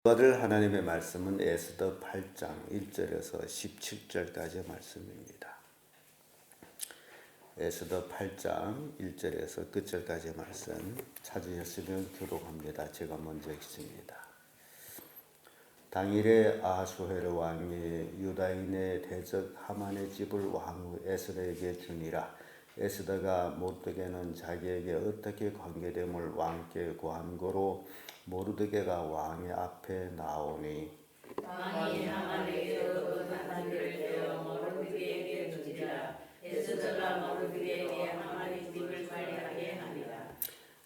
받을 하나님의 말씀은 에스더 8장 1절에서 17절까지의 말씀입니다. 에스더 8장 1절에서 끝절까지의 말씀 찾으셨으면 교독합니다. 제가 먼저 읽습니다. 당일에 아하수에로 왕이 유다인의 대적 하만의 집을 왕후 에스더에게 주니라. 에스더가 모르드게는 자기에게 어떻게 관계됨을 왕께 구한 고로 모르드게가 왕의 앞에 나오니 왕이 하만에게 얻은 일을 되어 모르드게에게 주니라. 에스더가 모르드게에게 하만의 집을 관리하게 하니라.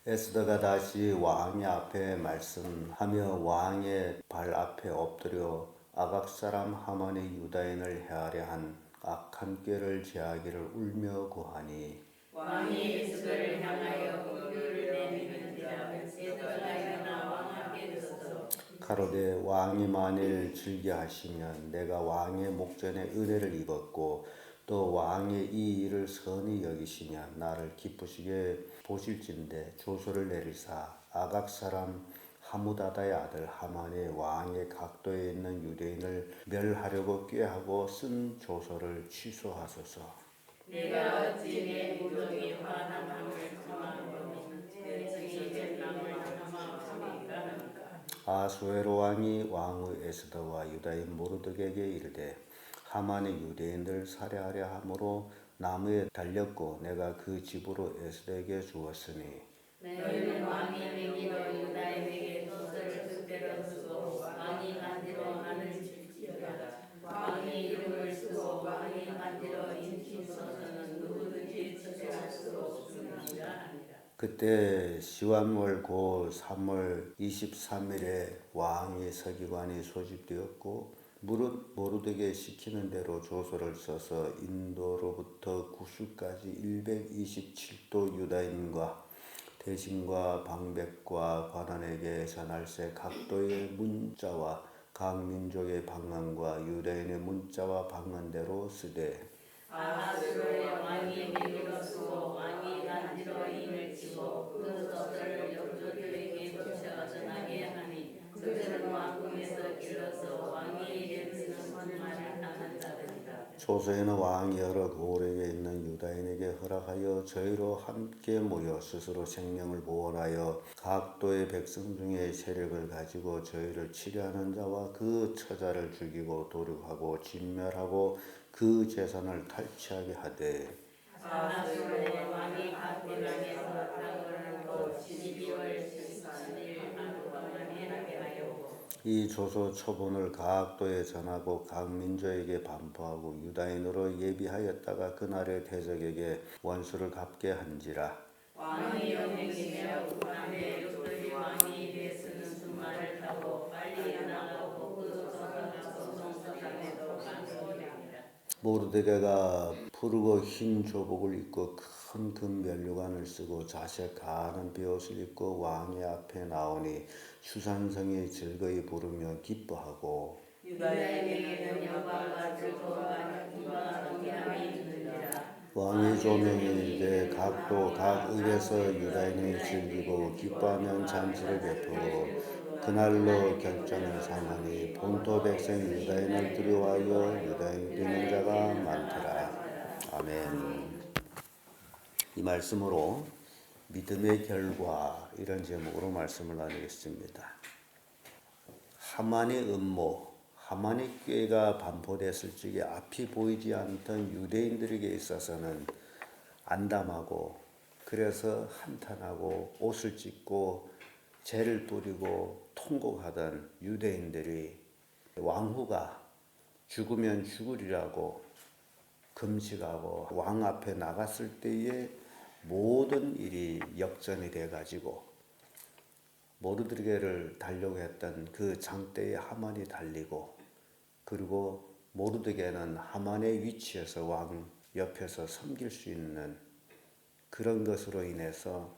에스더가 다시 왕의 앞에 말씀하며 왕의 발 앞에 엎드려 아각 사람 하만의 유다인을 해하려 한 악한 꾀를 제하기를 울며 구하니 왕이 에스더를 향하여 공표를 내미는지라. 에스더가 일어나 왕 앞에 서서 가로되 왕이 만일 즐겨하시면 내가 왕의 목전에 은혜를 입었고 또 왕의 이 일을 선히 여기시면 나를 기쁘시게 보실진대 조서를 내리사 아각 사람 하무다다의 아들 하만의 왕의 각도에 있는 유대인을 멸하려고 꾀하고 쓴 조서를 취소하소서. 내가 어찌 내 무덤이 화남함을 감하고 내 증이 뱀남을 감하오리까 하니까. 아수에로 왕이 왕후 에스더와 유다인 모르드게에게 이르되 하만의 유대인들 살해하려 함으로 나무에 달렸고 내가 그 집으로 에스더에게 주었으니 너희는 왕이 명의로 유다인에게 도서를 뜻대로 쓰고 왕이 반대로 하는 질지어다. 왕이 이름을 쓰고 왕이 반대로 인친 서서는 누구든지 취소할 수 없느니라 하니라. 그때 시완월 고 3월 23일에 왕의 서기관이 소집되었고 무릇 모르드게 시키는 대로 조서를 써서 인도로부터 구슈까지 127도 유다인과 대신과 방백과 관원에게 전할세 각도의 문자와 각 민족의 방언과 유대인의 문자와 방언대로 쓰되 아하수의 왕이 명의로 쓰고 왕이 반대로 인을 치고 그 서서를 영조들에게 붙여 전하게 하니 그들은 왕궁에서 일어서 왕이 이름 쓰는 말을 하는 자들이다. 조서에는 왕이 여러 고을에 있는 유다인에게 허락하여 저희로 함께 모여 스스로 생명을 보호하여 각도의 백성 중에 세력을 가지고 저희를 치려하는 자와 그 처자를 죽이고 도륙하고 진멸하고 그 재산을 탈취하게 하되 아하수의 왕이 각대강에서 땅을 또 12월 13일 하루 동안에 하게 하였고 이 조서 초본을 각도에 전하고 각 민족에게 반포하고 유다인으로 예비하였다가 그날의 대적에게 원수를 갚게 한지라. 왕이 명령이며 북한의 육들이 왕이 입에 쓰는 순말을 타고 빨리 나가고 그 조서가 소송서장에도 간소리라. 모르드게가 푸르고 흰 조복을 입고 큰 금면류관을 쓰고 자색 가는 베옷을 입고 왕의 앞에 나오니 수산성이 즐거이 부르며 기뻐하고 유다인에게는 영광과 즐거움과 기쁨과 동감이 있느니라. 왕의 조명이 이제 각도 각 을에서 유다인이 즐기고 기뻐하면 잔치를 베푸고 그날로 결정을 삼으니 본토 백성 유다인을 두려워하여 유다인 되는 자가 많더라. 아멘. 이 말씀으로 믿음의 결과 이런 제목으로 말씀을 나누겠습니다. 하만의 음모, 하만의 꾀가 반포됐을 적에 앞이 보이지 않던 유대인들에게 있어서는 안담하고 그래서 한탄하고 옷을 찢고 죄를 뿌리고 통곡하던 유대인들이 왕후가 죽으면 죽으리라고 금식하고 왕 앞에 나갔을 때에 모든 일이 역전이 돼가지고 모르드게를 달려고 했던 그 장대에 하만이 달리고 그리고 모르드게는 하만의 위치에서 왕 옆에서 섬길 수 있는 그런 것으로 인해서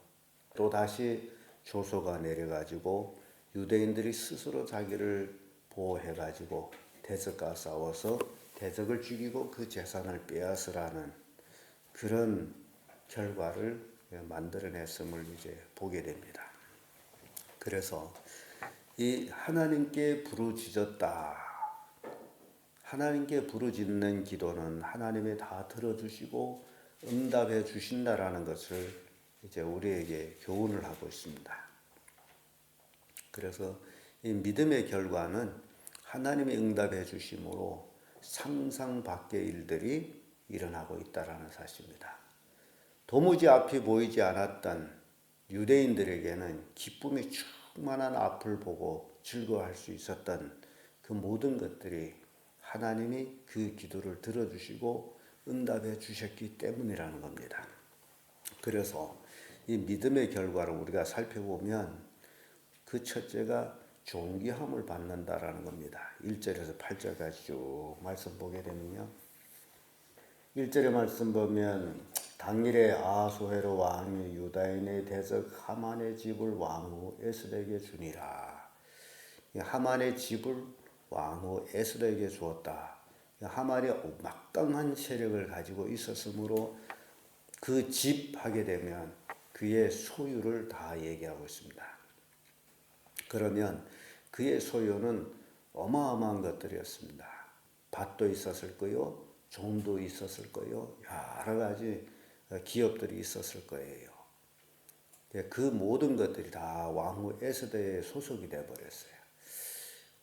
또다시 조서가 내려가지고 유대인들이 스스로 자기를 보호해가지고 대적과 싸워서 대적을 죽이고 그 재산을 빼앗으라는 그런 결과를 만들어냈음을 이제 보게 됩니다. 그래서 이 하나님께 부르짖었다. 하나님께 부르짖는 기도는 하나님이 다 들어주시고 응답해 주신다라는 것을 이제 우리에게 교훈을 하고 있습니다. 그래서 이 믿음의 결과는 하나님이 응답해 주심으로 상상 밖의 일들이 일어나고 있다라는 사실입니다. 도무지 앞이 보이지 않았던 유대인들에게는 기쁨이 충만한 앞을 보고 즐거워할 수 있었던 그 모든 것들이 하나님이 그 기도를 들어주시고 응답해 주셨기 때문이라는 겁니다. 그래서 이 믿음의 결과를 우리가 살펴보면 그 첫째가 존귀함을 받는다라는 겁니다. 1절에서 8절까지 쭉 말씀 보게 되면요. 1절의 말씀 보면 당일에 아하수에로 왕이 유다인의 대적 하만의 집을 왕후 에스더에게 주니라. 하만의 집을 왕후 에스더에게 주었다. 하만이 막강한 세력을 가지고 있었으므로 그 집 하게 되면 그의 소유를 다 얘기하고 있습니다. 그러면 그의 소유는 어마어마한 것들이었습니다. 밭도 있었을 거요, 종도 있었을 거요, 여러 가지 기업들이 있었을 거예요. 그 모든 것들이 다 왕후 에스더의 소속이 되어버렸어요.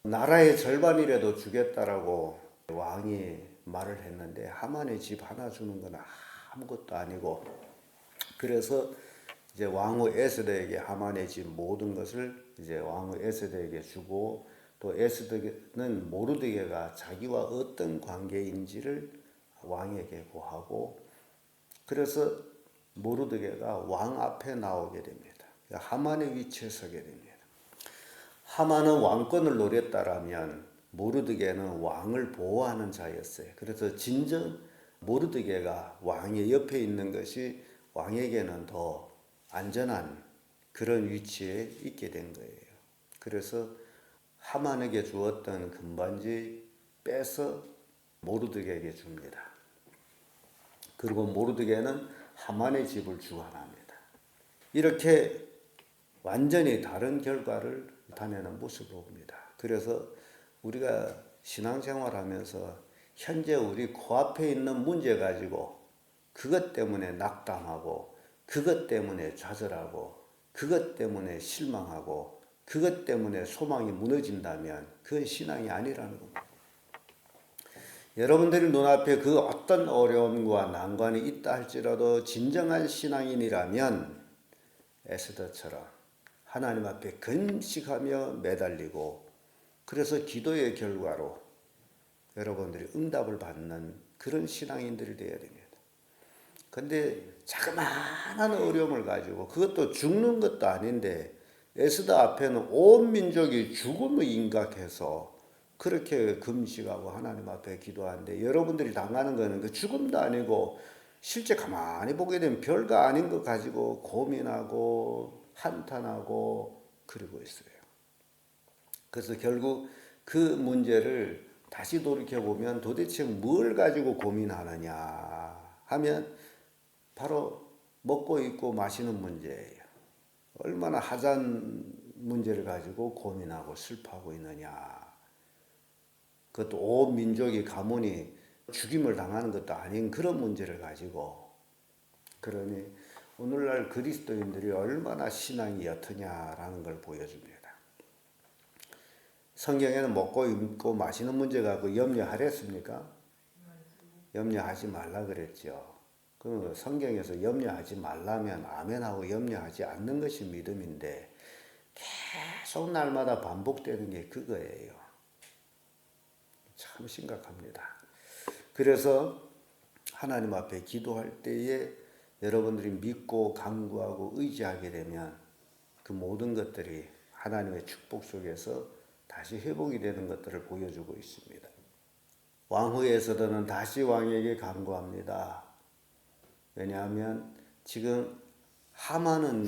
나라의 절반이라도 주겠다라고 왕이 말을 했는데 하만의 집 하나 주는 건 아무것도 아니고, 그래서 이제 왕후 에스더에게 하만의 집 모든 것을 이제 왕후 에스더에게 주고, 또 에스더는 모르드게가 자기와 어떤 관계인지를 왕에게 고하고, 그래서 모르드게가 왕 앞에 나오게 됩니다. 하만의 위치에 서게 됩니다. 하만은 왕권을 노렸다라면 모르드게는 왕을 보호하는 자였어요. 그래서 진정 모르드게가 왕의 옆에 있는 것이 왕에게는 더 안전한 그런 위치에 있게 된 거예요. 그래서 하만에게 주었던 금반지 빼서 모르드게에게 줍니다. 그리고 모르드게는 하만의 집을 주관합니다. 이렇게 완전히 다른 결과를 나타내는 모습을 봅니다. 그래서 우리가 신앙생활하면서 현재 우리 코앞에 있는 문제 가지고 그것 때문에 낙담하고, 그것 때문에 좌절하고, 그것 때문에 실망하고, 그것 때문에 소망이 무너진다면 그건 신앙이 아니라는 겁니다. 여러분들의 눈앞에 그 어떤 어려움과 난관이 있다 할지라도 진정한 신앙인이라면 에스더처럼 하나님 앞에 금식하며 매달리고, 그래서 기도의 결과로 여러분들이 응답을 받는 그런 신앙인들이 되어야 됩니다. 근데 자그마한 어려움을 가지고, 그것도 죽는 것도 아닌데 에스더 앞에는 온 민족이 죽음을 임각해서 그렇게 금식하고 하나님 앞에 기도하는데, 여러분들이 당하는 거는 그 죽음도 아니고 실제 가만히 보게 되면 별거 아닌 것 가지고 고민하고 한탄하고 그러고 있어요. 그래서 결국 그 문제를 다시 돌이켜보면 도대체 뭘 가지고 고민하느냐 하면 바로 먹고 입고 마시는 문제예요. 얼마나 하찮은 문제를 가지고 고민하고 슬퍼하고 있느냐. 그것도 온 민족이 가문이 죽임을 당하는 것도 아닌 그런 문제를 가지고. 그러니 오늘날 그리스도인들이 얼마나 신앙이 옅으냐라는 걸 보여줍니다. 성경에는 먹고 입고 마시는 문제 갖고 염려하랬습니까? 염려하지 말라 그랬죠. 그 성경에서 염려하지 말라면 아멘하고 염려하지 않는 것이 믿음인데 계속 날마다 반복되는 게 그거예요. 참 심각합니다. 그래서 하나님 앞에 기도할 때에 여러분들이 믿고 간구하고 의지하게 되면 그 모든 것들이 하나님의 축복 속에서 다시 회복이 되는 것들을 보여주고 있습니다. 왕후 에스더는 다시 왕에게 간구합니다. 왜냐하면 지금 하만은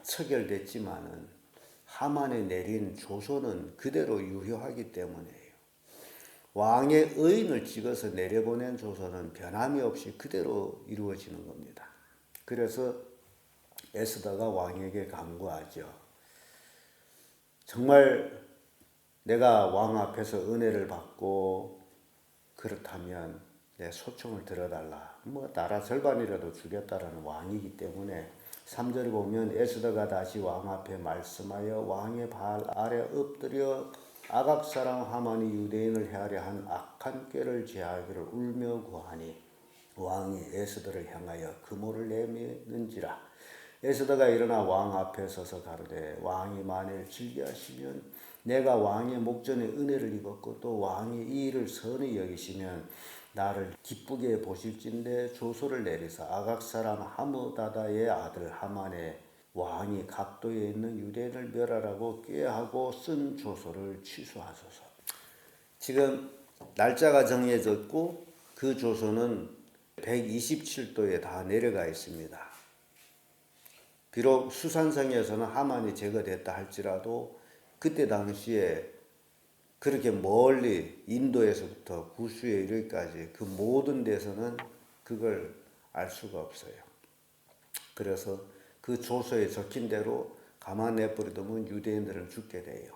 처결됐지만은 하만이 내린 조서는 그대로 유효하기 때문이에요. 왕의 의인을 찍어서 내려보낸 조서는 변함이 없이 그대로 이루어지는 겁니다. 그래서 에스더가 왕에게 간구하죠. 정말 내가 왕 앞에서 은혜를 받고 그렇다면 내 소청을 들어달라. 뭐 나라 절반이라도 주겠다라는 왕이기 때문에 3절에 보면 에스더가 다시 왕 앞에 말씀하여 왕의 발 아래 엎드려 아각 사람 하만이 유대인을 해하려 한 악한 꾀를 제하기를 울며 구하니 왕이 에스더를 향하여 그모를 내미는지라. 에스더가 일어나 왕 앞에 서서 가로되 왕이 만일 즐겨하시면 내가 왕의 목전에 은혜를 입었고 또 왕이 이 일을 선히 여기시면 나를 기쁘게 보실진대 조서를 내리사 아각 사람 하므다다의 아들 하만의 왕이 각도에 있는 유대인을 멸하라고 꾀하고 쓴 조서를 취소하소서. 지금 날짜가 정해졌고 그 조서는 127도에 다 내려가 있습니다. 비록 수산성에서는 하만이 제거됐다 할지라도 그때 당시에 그렇게 멀리 인도에서부터 구수에 이르기까지 그 모든 데서는 그걸 알 수가 없어요. 그래서 그 조서에 적힌 대로 가만 내버려두면 유대인들은 죽게 돼요.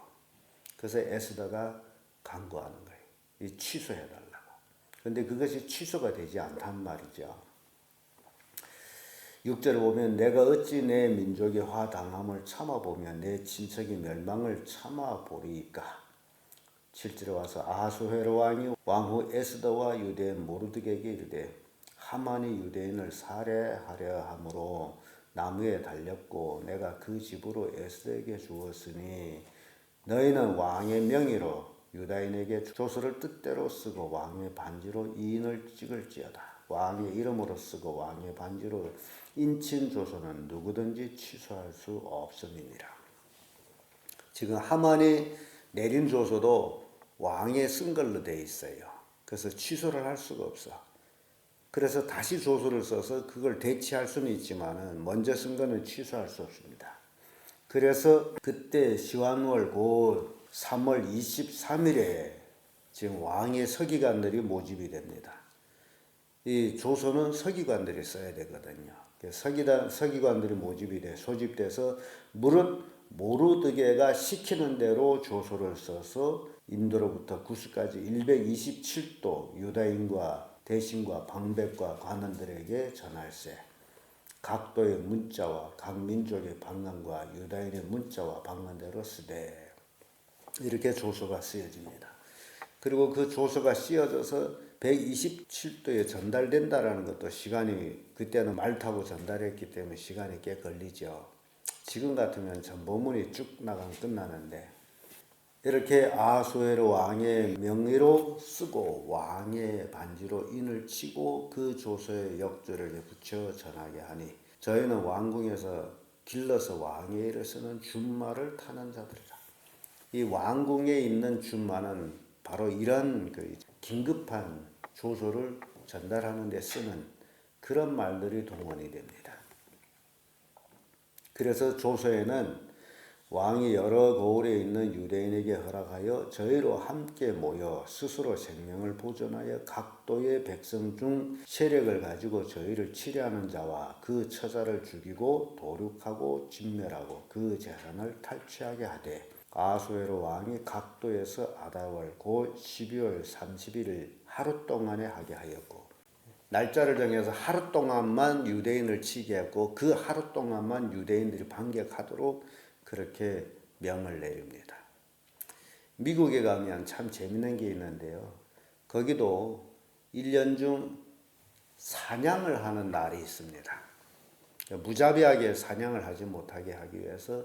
그래서 에스더가 간구하는 거예요. 이 취소해달라고. 그런데 그것이 취소가 되지 않단 말이죠. 6절을 보면 내가 어찌 내 민족의 화당함을 참아보며 내 친척의 멸망을 참아보리이까. 7절에 와서 아하수헤로 왕이 왕후 에스더와 유대인 모르드게에게 이르되 하만이 유대인을 살해하려 함으로 나무에 달렸고 내가 그 집으로 에스더에게 주었으니 너희는 왕의 명의로 유다인에게 조서를 뜻대로 쓰고 왕의 반지로 이인을 찍을지어다. 왕의 이름으로 쓰고 왕의 반지로 인친 조서는 누구든지 취소할 수 없음이니라. 지금 하만이 내린 조서도 왕의 쓴 걸로 돼 있어요. 그래서 취소를 할 수가 없어. 그래서 다시 조서를 써서 그걸 대체할 수는 있지만은 먼저 쓴 거는 취소할 수 없습니다. 그래서 그때 시완월 곧 3월 23일에 지금 왕의 서기관들이 모집이 됩니다. 이 조서는 서기관들이 써야 되거든요. 서기관들이 모집이 돼 소집돼서 무릇 모르드게가 시키는 대로 조서를 써서 인도로부터 구스까지 127도 유다인과 대신과 방백과 관원들에게 전할세. 각도의 문자와 각 민족의 방언과 유다인의 문자와 방언대로 쓰되 이렇게 조서가 쓰여집니다. 그리고 그 조서가 씌어져서 127도에 전달된다라는 것도 시간이 그때는 말 타고 전달했기 때문에 시간이 꽤 걸리죠. 지금 같으면 전보문이 쭉 나가면 끝나는데 이렇게 아하수에로 왕의 명의로 쓰고 왕의 반지로 인을 치고 그 조서의 역조를 붙여 전하게 하니 저희는 왕궁에서 길러서 왕의 일을 쓰는 준마를 타는 자들이라. 이 왕궁에 있는 준마는 바로 이런 그 긴급한 조서를 전달하는 데 쓰는 그런 말들이 동원이 됩니다. 그래서 조서에는 왕이 여러 고을에 있는 유대인에게 허락하여 저희로 함께 모여 스스로 생명을 보존하여 각도의 백성 중 세력을 가지고 저희를 치려하는 자와 그 처자를 죽이고 도륙하고 진멸하고 그 재산을 탈취하게 하되 아하수에로 왕이 각도에서 아다월 곧 12월 31일 하루 동안에 하게 하였고 날짜를 정해서 하루 동안만 유대인을 치게 했고 그 하루 동안만 유대인들이 반격하도록 그렇게 명을 내립니다. 미국에 가면 참 재밌는 게 있는데요. 거기도 1년 중 사냥을 하는 날이 있습니다. 무자비하게 사냥을 하지 못하게 하기 위해서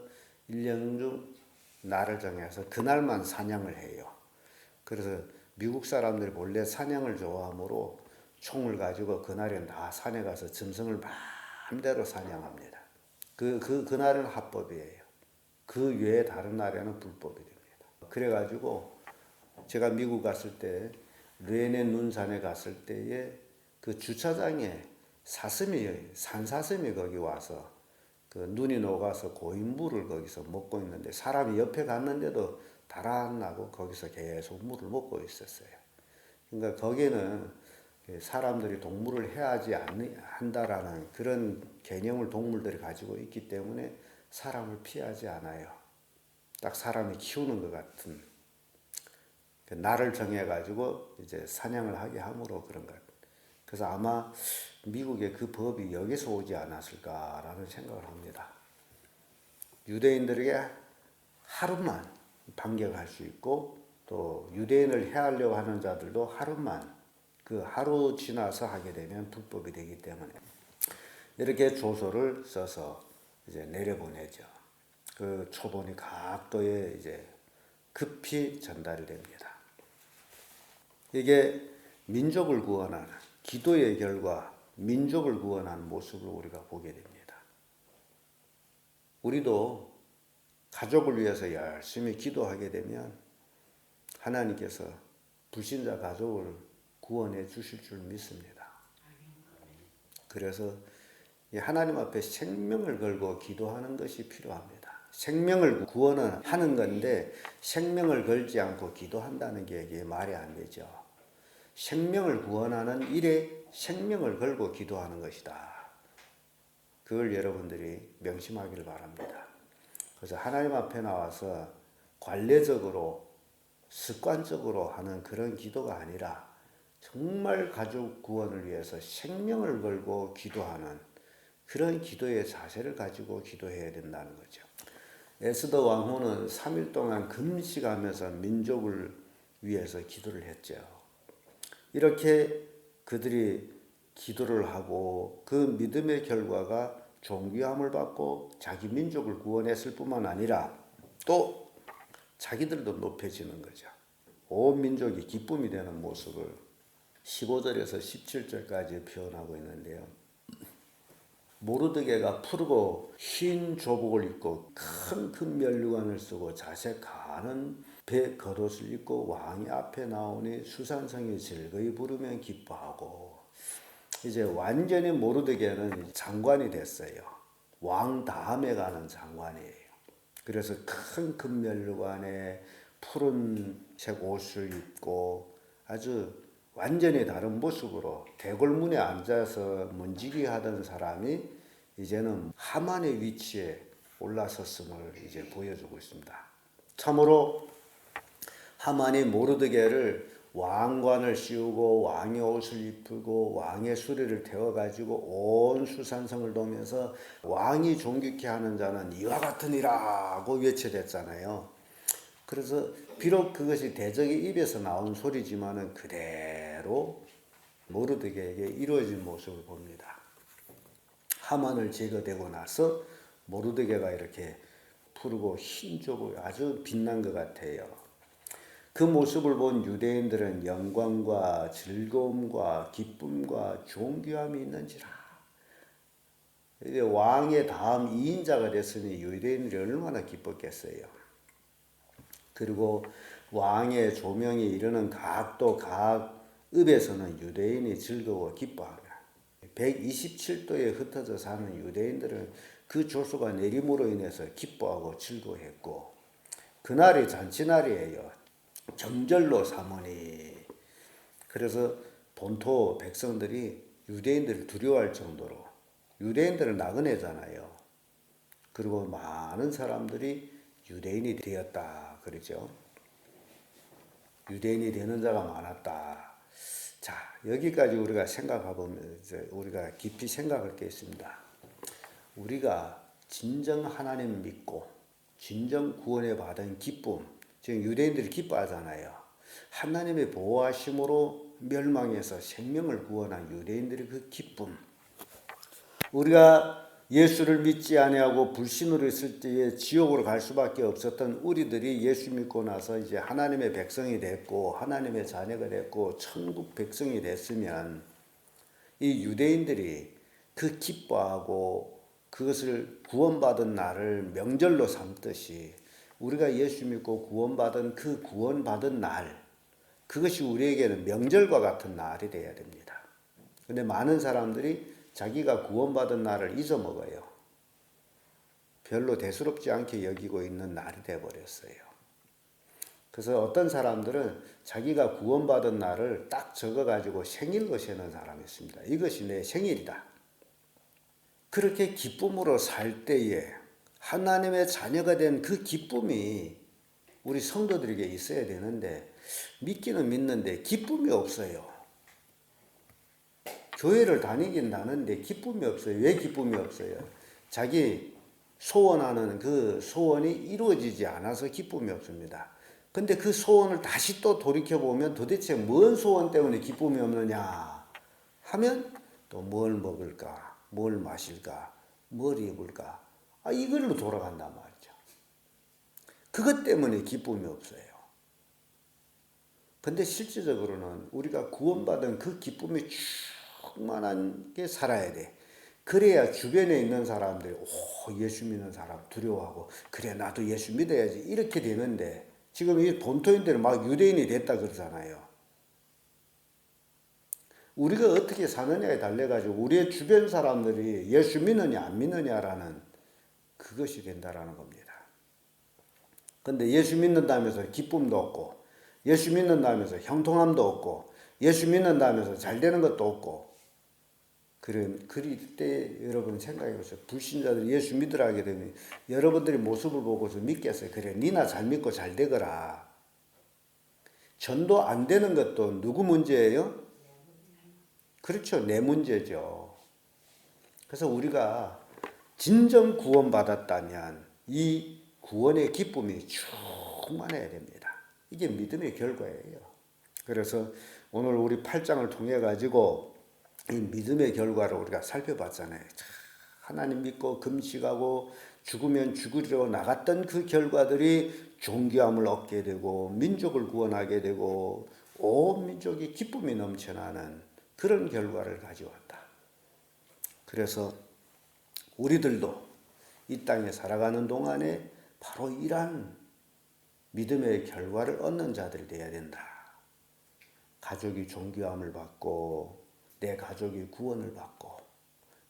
1년 중 날을 정해서 그날만 사냥을 해요. 그래서 미국 사람들이 본래 사냥을 좋아하므로 총을 가지고 그날엔 다 산에 가서 짐승을 마음대로 사냥합니다. 그날은 합법이에요. 그 외에 다른 날에는 불법이 됩니다. 그래가지고 제가 미국 갔을 때 르에네 눈산에 갔을 때에 그 주차장에 산사슴이 거기 와서 그 눈이 녹아서 고인물을 거기서 먹고 있는데 사람이 옆에 갔는데도 달아나고 거기서 계속 물을 먹고 있었어요. 그러니까 거기는 사람들이 동물을 해하지 한다라는 그런 개념을 동물들이 가지고 있기 때문에 사람을 피하지 않아요. 딱 사람이 키우는 것 같은 그 날을 정해가지고 이제 사냥을 하게 함으로 그런 것. 그래서 아마 미국의 그 법이 여기서 오지 않았을까라는 생각을 합니다. 유대인들에게 하루만 반격할 수 있고 또 유대인을 해하려고 하는 자들도 하루만 그 하루 지나서 하게 되면 불법이 되기 때문에 이렇게 조서를 써서 이제 내려보내죠. 그 초본이 각도에 이제 급히 전달이 됩니다. 이게 민족을 구원하는 기도의 결과 민족을 구원하는 모습을 우리가 보게 됩니다. 우리도 가족을 위해서 열심히 기도하게 되면 하나님께서 불신자 가족을 구원해 주실 줄 믿습니다. 그래서 하나님 앞에 생명을 걸고 기도하는 것이 필요합니다. 생명을 구원은 하는 건데 생명을 걸지 않고 기도한다는 게 이게 말이 안 되죠. 생명을 구원하는 일에 생명을 걸고 기도하는 것이다. 그걸 여러분들이 명심하기를 바랍니다. 그래서 하나님 앞에 나와서 관례적으로 습관적으로 하는 그런 기도가 아니라 정말 가족 구원을 위해서 생명을 걸고 기도하는 그런 기도의 자세를 가지고 기도해야 된다는 거죠. 에스더 왕후는 3일 동안 금식하면서 민족을 위해서 기도를 했죠. 이렇게 그들이 기도를 하고 그 믿음의 결과가 존귀함을 받고 자기 민족을 구원했을 뿐만 아니라 또 자기들도 높여지는 거죠. 온 민족이 기쁨이 되는 모습을 15절에서 17절까지 표현하고 있는데요. 모르드게가 푸르고 흰 조복을 입고 큰 면류관을 쓰고 자색 가는 배 겉옷을 입고 왕이 앞에 나오니 수산성이 즐거이 부르며 기뻐하고 이제 완전히 모르드게는 장관이 됐어요. 왕 다음에 가는 장관이에요. 그래서 큰 금면류관에 푸른색 옷을 입고 아주 완전히 다른 모습으로 대궐문에 앉아서 문지기 하던 사람이 이제는 하만의 위치에 올라섰음을 이제 보여주고 있습니다. 참으로 하만이 모르드게를 왕관을 씌우고 왕의 옷을 입히고 왕의 수레를 태워가지고 온 수산성을 도면서 왕이 존귀케 하는 자는 이와 같으니라고 외쳐댔잖아요. 그래서 비록 그것이 대적의 입에서 나온 소리지만은 그대로 모르드게에게 이루어진 모습을 봅니다. 하만을 제거되고 나서 모르드게가 이렇게 푸르고 흰 쪽을 아주 빛난 것 같아요. 그 모습을 본 유대인들은 영광과 즐거움과 기쁨과 존귀함이 있는지라. 이제 왕의 다음 2인자가 됐으니 유대인들이 얼마나 기뻤겠어요. 그리고 왕의 조명이 이르는 각도 각 읍에서는 유대인이 즐거워 기뻐하라. 127도에 흩어져 사는 유대인들은 그 조수가 내림으로 인해서 기뻐하고 즐거워했고 그날이 잔치날이에요. 정절로 삼으니. 그래서 본토 백성들이 유대인들을 두려워할 정도로 유대인들은 나그네잖아요. 그리고 많은 사람들이 유대인이 되었다 그러죠. 유대인이 되는 자가 많았다. 자, 여기까지 우리가 생각해보면 이제 우리가 깊이 생각할 게 있습니다. 우리가 진정 하나님 믿고 진정 구원에 받은 기쁨, 지금 유대인들이 기뻐하잖아요. 하나님의 보호하심으로 멸망해서 생명을 구원한 유대인들의 그 기쁨. 우리가 예수를 믿지 아니하고 불신으로 있을 때에 지옥으로 갈 수밖에 없었던 우리들이 예수 믿고 나서 이제 하나님의 백성이 됐고 하나님의 자녀가 됐고 천국 백성이 됐으면 이 유대인들이 그 기뻐하고 그것을 구원받은 날을 명절로 삼듯이 우리가 예수 믿고 구원받은 그 구원받은 날, 그것이 우리에게는 명절과 같은 날이 되어야 됩니다. 근데 많은 사람들이 자기가 구원받은 날을 잊어먹어요. 별로 대수롭지 않게 여기고 있는 날이 되어버렸어요. 그래서 어떤 사람들은 자기가 구원받은 날을 딱 적어가지고 생일로 세는 사람이 있습니다. 이것이 내 생일이다. 그렇게 기쁨으로 살 때에 하나님의 자녀가 된 그 기쁨이 우리 성도들에게 있어야 되는데 믿기는 믿는데 기쁨이 없어요. 교회를 다니긴 다는데 기쁨이 없어요. 왜 기쁨이 없어요? 자기 소원하는 그 소원이 이루어지지 않아서 기쁨이 없습니다. 근데 그 소원을 다시 또 돌이켜보면 도대체 뭔 소원 때문에 기쁨이 없느냐 하면 또 뭘 먹을까, 뭘 마실까, 뭘 입을까, 이걸로 돌아간단 말이죠. 그것 때문에 기쁨이 없어요. 근데 실질적으로는 우리가 구원받은 그 기쁨이 충만하게 살아야 돼. 그래야 주변에 있는 사람들이 예수 믿는 사람 두려워하고 그래 나도 예수 믿어야지 이렇게 되는데 지금 이 본토인들은 막 유대인이 됐다 그러잖아요. 우리가 어떻게 사느냐에 달려가지고 우리의 주변 사람들이 예수 믿느냐 안 믿느냐라는 그것이 된다라는 겁니다. 근데 예수 믿는다면서 기쁨도 없고 예수 믿는다면서 형통함도 없고 예수 믿는다면서 잘 되는 것도 없고 그럴 때 여러분 생각해 보세요. 불신자들이 예수 믿으라 하게 되면 여러분들이 모습을 보고서 믿겠어요. 그래 니나 잘 믿고 잘 되거라. 전도 안 되는 것도 누구 문제예요? 그렇죠. 내 문제죠. 그래서 우리가 진정 구원받았다면 이 구원의 기쁨이 충만해야 됩니다. 이게 믿음의 결과예요. 그래서 오늘 우리 8장을 통해 가지고 이 믿음의 결과를 우리가 살펴봤잖아요. 하나님 믿고 금식하고 죽으면 죽으리로 나갔던 그 결과들이 존귀함을 얻게 되고 민족을 구원하게 되고 온 민족이 기쁨이 넘쳐나는 그런 결과를 가져왔다. 그래서 우리들도 이 땅에 살아가는 동안에 바로 이러한 믿음의 결과를 얻는 자들이 되어야 된다. 가족이 존귀함을 받고 내 가족이 구원을 받고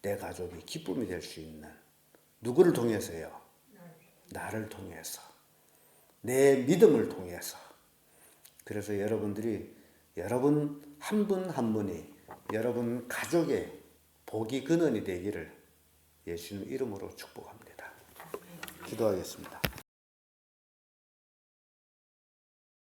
내 가족이 기쁨이 될 수 있는 누구를 통해서요? 나를 통해서 내 믿음을 통해서. 그래서 여러분들이 여러분 한 분 한 분이 여러분 가족의 복이 근원이 되기를 예수님 이름으로 축복합니다. 기도하겠습니다.